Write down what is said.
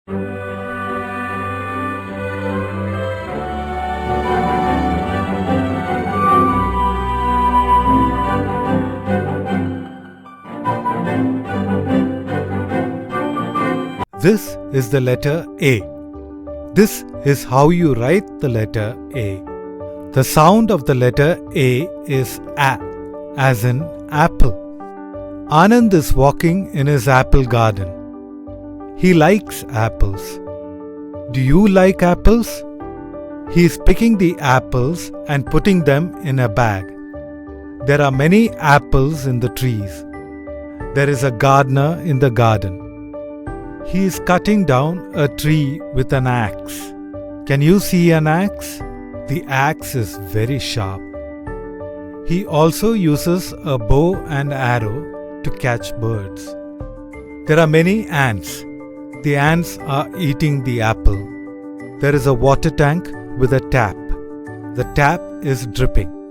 This is the letter A. This is how you write the letter A. The sound of the letter A is A, as in apple. Anand is walking in his apple garden. He likes apples. Do you like apples? He is picking the apples and putting them in a bag. There are many apples in the trees. There is a gardener in the garden. He is cutting down a tree with an axe. Can you see an axe? The axe is very sharp. He also uses a bow and arrow to catch birds. There are many ants. The ants are eating the apple. There is a water tank with a tap. The tap is dripping.